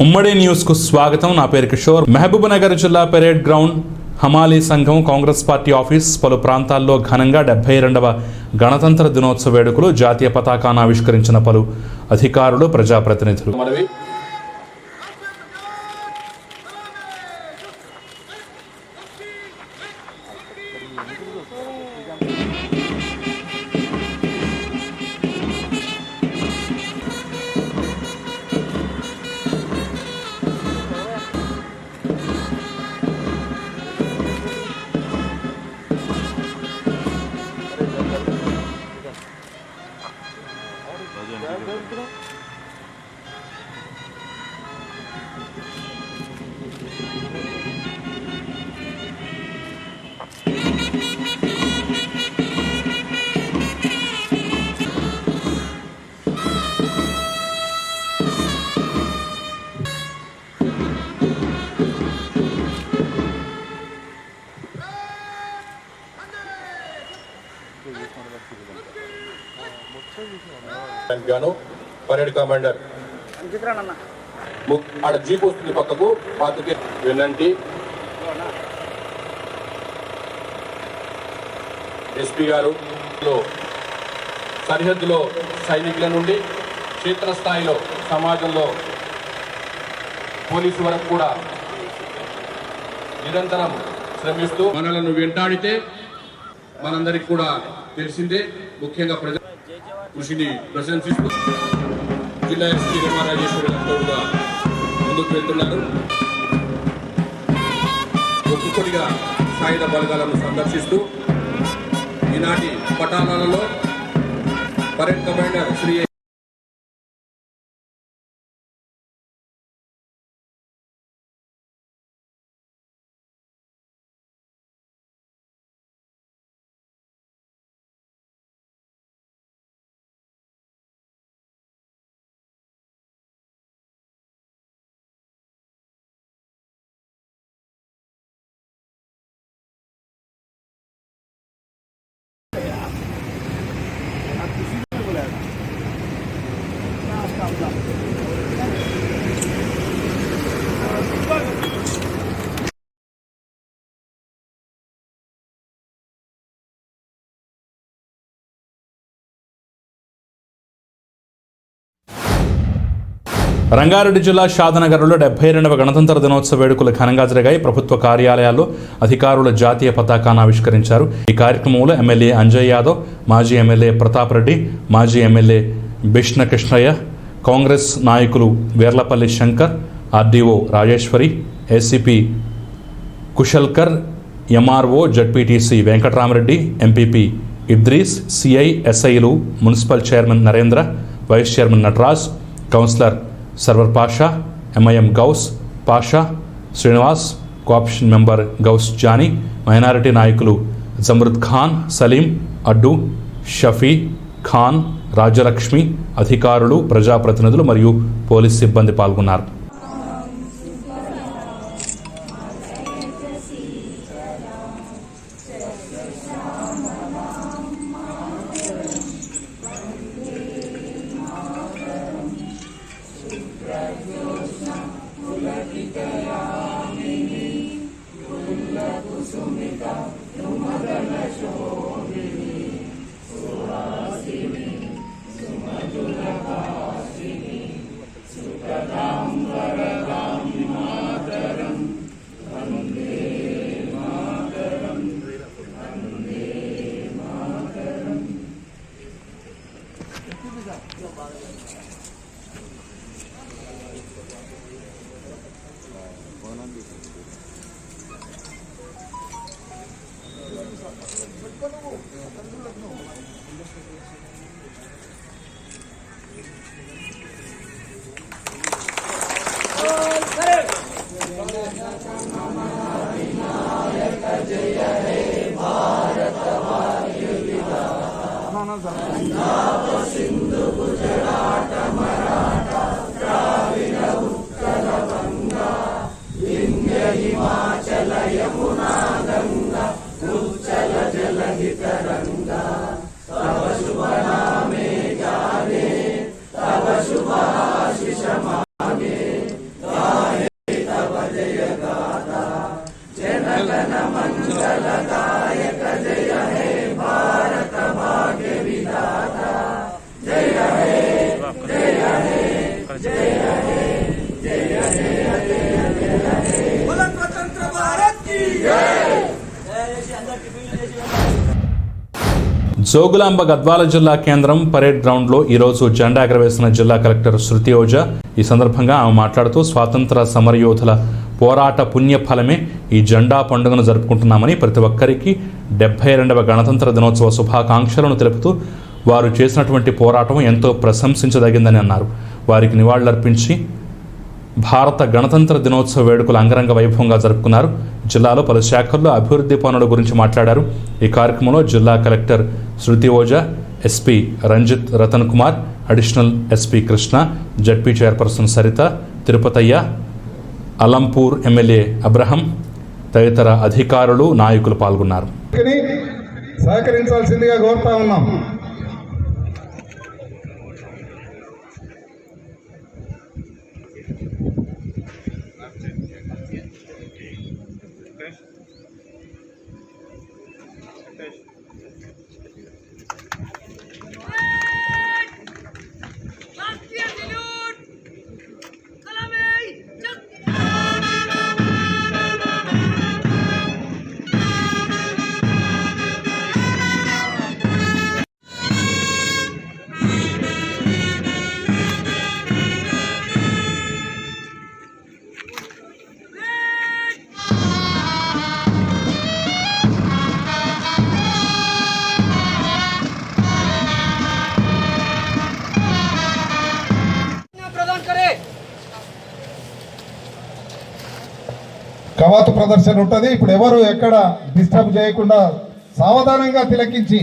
ఉమ్మడి న్యూస్ కు స్వాగతం. నా పేరు కిషోర్. మహబూబ్నగర్ జిల్లా పెరేడ్ గ్రౌండ్ హమాలీ సంఘం కాంగ్రెస్ పార్టీ ఆఫీస్ పలు ప్రాంతాల్లో ఘనంగా 72వ గణతంత్ర దినోత్సవ వేడుకలు, జాతీయ పతాకాన్ని ఆవిష్కరించిన పలు అధికారులు, ప్రజాప్రతినిధులు. పరేడ్ కమాండర్ ఆడ జీప్ వస్తుంది పక్కకు పాతకి వినండి. ఎస్పీ గారు సరిహద్దులో సైనికుల నుండి క్షేత్రస్థాయిలో సమాజంలో పోలీసు వరకు కూడా నిరంతరం శ్రమిస్తూ మనలను వెంటాడితే మనందరికి కూడా తెలిసిందే. ముఖ్యంగా ప్రజల కృషిని ప్రశంసిస్తూ జిల్లా ఎస్పీ రాజేశ్వరి గారుగా ముందుకు వెళ్తున్నారు. ఒక్కొక్కటిగా సాయుధ బలగాలను సందర్శిస్తూ ఈనాటి పఠానాలలో పరేడ్ కమాండర్ శ్రీ రంగారెడ్డి జిల్లా షాదనగర్లో 72వ గణతంత్ర దినోత్సవ వేడుకలు ఘనంగా జరిగాయి. ప్రభుత్వ కార్యాలయాల్లో అధికారులు జాతీయ పతాకాన్ని ఆవిష్కరించారు. ఈ కార్యక్రమంలో ఎమ్మెల్యే అంజయ్ యాదవ్, మాజీ ఎమ్మెల్యే ప్రతాప్ రెడ్డి, మాజీ ఎమ్మెల్యే బిష్ణ కృష్ణయ్య, కాంగ్రెస్ నాయకులు Verlapalli Shankar, RDO Rajeshwari, ACP Kushalkar, MRO ZPTC Venkataramareddy, MPP Idris, CI, ఎస్ఐలు, municipal chairman Narendra, vice chairman Nataraj, councillor Sarwar Pasha, MIM Ghouse Pasha, Srinivas, cooption member Ghouse Jani, minority నాయకులు జమరుద్ ఖాన్, సలీం, అడ్డు, షఫీ ఖాన్, రాజ్యలక్ష్మి, అధికారులు, ప్రజాప్రతినిధులు మరియు పోలీస్ సిబ్బంది పాల్గొన్నారు. సింధు గుజరాట మరాఠా ద్రావిడ ఉత్తర గంగా వింధ్య హిమ स्वतंत्र भारत की జోగులాంబ గద్వాల జిల్లా కేంద్రం పరేడ్ గ్రౌండ్లో ఈరోజు జెండా ఎగరవేసిన జిల్లా కలెక్టర్ శృతి ఓజా. ఈ సందర్భంగా ఆమె మాట్లాడుతూ స్వాతంత్ర సమరయోధుల పోరాట పుణ్యఫలమే ఈ జెండా పండుగను జరుపుకుంటున్నామని, ప్రతి ఒక్కరికి 72వ గణతంత్ర దినోత్సవ శుభాకాంక్షలను తెలుపుతూ వారు చేసినటువంటి పోరాటం ఎంతో ప్రశంసించదగిందని అన్నారు. వారికి నివాళులర్పించి భారత గణతంత్ర దినోత్సవ వేడుకలు అంగరంగ వైభవంగా జరుపుకున్నారు. జిల్లాలో పలు శాఖల్లో అభివృద్ధి పనుల గురించి మాట్లాడారు. ఈ కార్యక్రమంలో జిల్లా collector Shruti Oja, SP Ranjith Ratan Kumar, additional SP Krishna, ZP chairperson Saritha, Tirupatayya, Alampur MLA Abraham తదితర అధికారులు, నాయకులు పాల్గొన్నారు. సహకరించాల్సిందిగా కోరుతా ఉన్నాం. కవాతు ప్రదర్శన ఉంటుంది. ఇప్పుడు ఎవరు ఎక్కడ డిస్టర్బ్ చేయకుండా సావధానంగా తిలకించి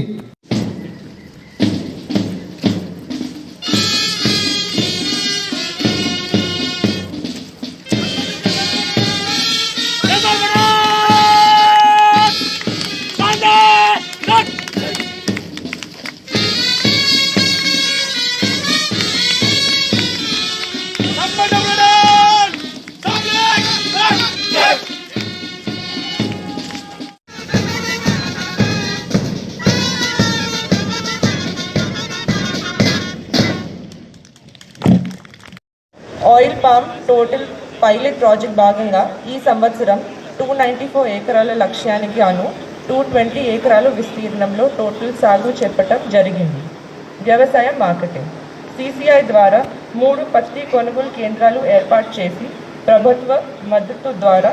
oil palm total pilot project భాగంగా ఈ సంవత్సరం 294 ఎకరాల లక్ష్యానికి గాను 220 ఎకరాల విస్తీర్ణంలో టోటల్ సాగు చేపట్టడం జరిగింది. వ్యవసాయ మార్కెటింగ్ CCI ద్వారా 3 పత్తి కొనుగోలు కేంద్రాలు ఏర్పాటు చేసి ప్రభుత్వ మద్దతు ద్వారా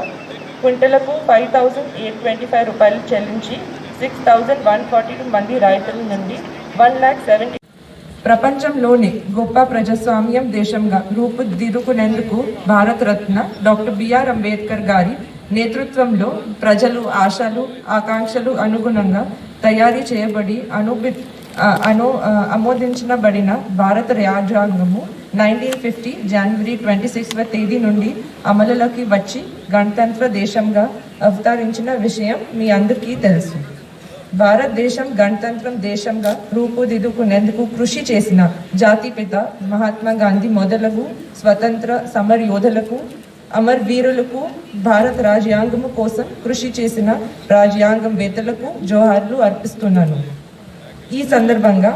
క్వింటలకు 5,825 రూపాయలు చెల్లించి 6,142 మంది రైతుల నుండి 1,70,000 ప్రపంచంలోని గొప్ప ప్రజాస్వామ్యం దేశంగా రూపుదిద్దుకునేందుకు భారతరత్న డాక్టర్ బిఆర్ అంబేద్కర్ గారి నేతృత్వంలో ప్రజలు ఆశలు ఆకాంక్షలు అనుగుణంగా తయారీ చేయబడి ఆమోదించబడిన భారత రాజ్యాంగము 1950 జనవరి 26వ తేదీ నుండి అమలులోకి వచ్చి గణతంత్ర దేశంగా అవతరించిన విషయం మీ అందరికీ తెలుసు. భారతదేశం గణతంత్రం దేశంగా రూపుదిద్దుకునేందుకు కృషి చేసిన జాతిపిత మహాత్మా గాంధీ మొదలగు స్వతంత్ర సమరయోధులకు, అమరవీరులకు, భారత రాజ్యాంగము కోసం కృషి చేసిన రాజ్యాంగవేత్తలకు జోహార్లు అర్పిస్తున్నాను. ఈ సందర్భంగా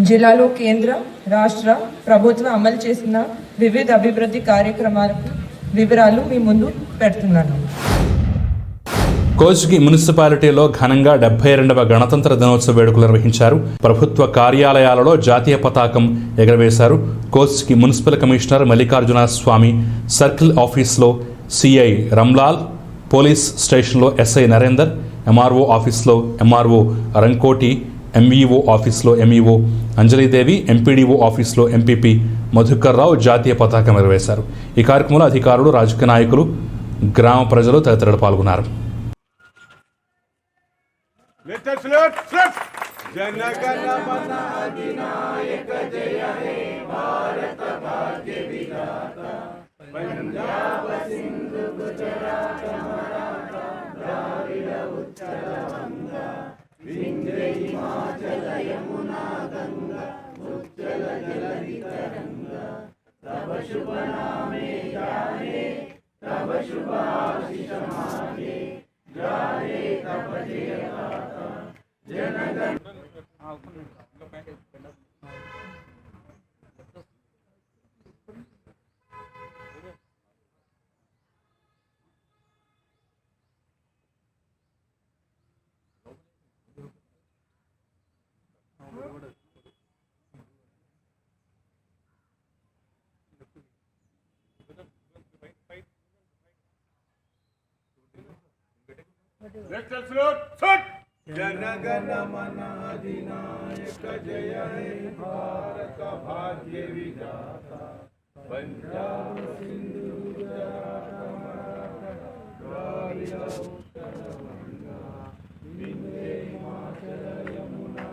జిల్లాలో కేంద్ర రాష్ట్ర ప్రభుత్వం అమలు చేసిన వివిధ అభివృద్ధి కార్యక్రమాలకు వివరాలు మీ ముందు పెడుతున్నాను. కోస్గి మున్సిపాలిటీలో ఘనంగా 72వ గణతంత్ర దినోత్సవ వేడుకలు నిర్వహించారు. ప్రభుత్వ కార్యాలయాలలో జాతీయ పతాకం ఎగరవేశారు. కోస్గి మున్సిపల్ కమిషనర్ మల్లికార్జున స్వామి, సర్కిల్ ఆఫీస్లో సిఐ రమ్లాల్, పోలీస్ స్టేషన్లో ఎస్ఐ నరేందర్, ఎంఆర్ఓ ఆఫీస్లో ఎంఆర్ఓ రంకోటి, ఎంఈఓ ఆఫీస్లో ఎంఈఓ అంజలిదేవి, ఎంపీడీఓ ఆఫీస్లో ఎంపీపీ మధుకర్ రావు జాతీయ పతాకం ఎగరవేశారు. ఈ కార్యక్రమంలో అధికారులు, రాజకీయ నాయకులు, గ్రామ ప్రజలు తదితరులు పాల్గొన్నారు. अधिनायक जय हे भारत भाग्य विधाता पंजाब सिंधु गुजरात मराठा द्राविड़ उत्कल वंगा विंध्य हिमाचल यमुना गंगा उज्जल जलधि तरंगा तब शुभ नामे गाहे तब शुभ आशीष मांगे जनगण मन अधिनायक जय हे भारत भाग्य विधाता पंजाब सिंधु गुजरात मराठा द्राविड उत्कल गंगा विंध्य हिमाचल यमुना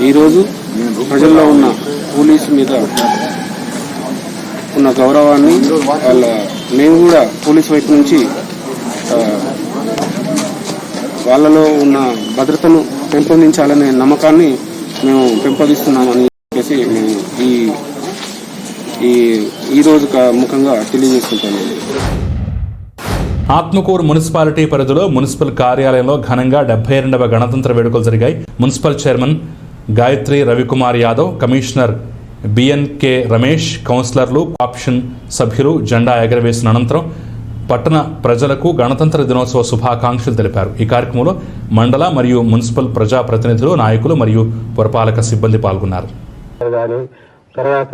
ఈరోజు ప్రజల్లో ఉన్న పోలీసు మీద ఉన్న గౌరవాన్ని మేము కూడా పోలీసు వైపు నుంచి వాళ్ళలో ఉన్న భద్రతను పెంపొందించాలనే నమ్మకాన్ని మేము పెంపొందిస్తున్నామని చెప్పేసి మేము ఈ రోజు ముఖంగా తెలియజేసుకుంటాము. ఆత్మకూరు మున్సిపాలిటీ పరిధిలో మున్సిపల్ కార్యాలయంలో ఘనంగా 72వ గణతంత్ర వేడుకలు జరిగాయి. Municipal chairman Gayatri Ravikumar Yadav, commissioner BNK Ramesh, కౌన్సిలర్లు, ఆప్షన్ సభ్యులు జెండా ఎగరవేసిన అనంతరం పట్టణ ప్రజలకు గణతంత్ర దినోత్సవ శుభాకాంక్షలు తెలిపారు. ఈ కార్యక్రమంలో మండల మరియు మున్సిపల్ ప్రజాప్రతినిధులు, నాయకులు మరియు పురపాలక సిబ్బంది పాల్గొన్నారు. తర్వాత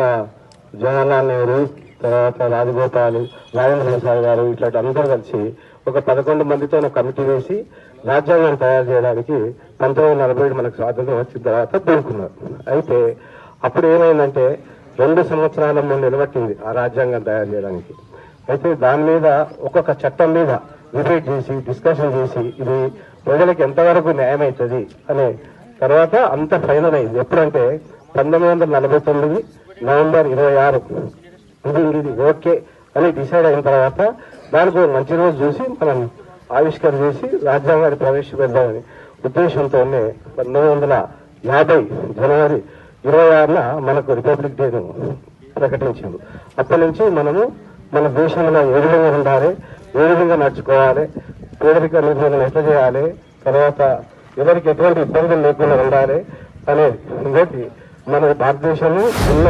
జవహర్లాల్ నెహ్రూ, తర్వాత రాజగోపాల్, రాజేంద్ర ప్రసాద్ గారు ఇట్లాంటి అందరూ కలిసి ఒక 11 మందితో ఒక కమిటీ వేసి రాజ్యాంగం తయారు చేయడానికి 1947 మనకు స్వాతంత్రం వచ్చిన తర్వాత పేర్కొన్నారు. అయితే అప్పుడు ఏమైందంటే 2 సంవత్సరాల ముందు నిలబట్టింది ఆ రాజ్యాంగం తయారు చేయడానికి. అయితే దాని మీద ఒక్కొక్క చట్టం మీద డిబేట్ చేసి డిస్కషన్ చేసి ఇది ప్రజలకు ఎంతవరకు న్యాయం అవుతుంది అనే తర్వాత అంత ఫైనల్ అయింది. ఎప్పుడంటే 1949 నవంబర్ 26 ఇది ఓకే అని డిసైడ్ అయిన తర్వాత దానికి మంచి రోజు చూసి మనం ఆవిష్కరణ చేసి రాజ్యాంగాన్ని ప్రవేశపెడదామని ఉద్దేశంతోనే 1950 జనవరి 26న మనకు రిపబ్లిక్ డేను ప్రకటించింది. అప్పటి నుంచి మనము మన దేశంలో ఏ విధంగా ఉండాలి, ఏ విధంగా నడుచుకోవాలి, పేదరిక నిర్మూలన ఎట్లా చేయాలి, తర్వాత ఎవరికి ఎటువంటి ఇబ్బందులు లేకుండా ఉండాలి అనేది ఇంకోటి మన భారతదేశంలో ఉన్న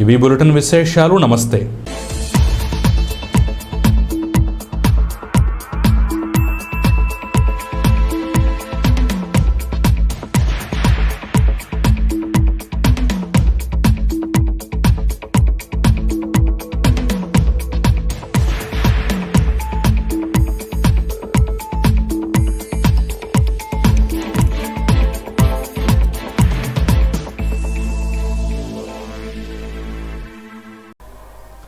ఇవి బులెటిన్ విశేషాలు. నమస్తే.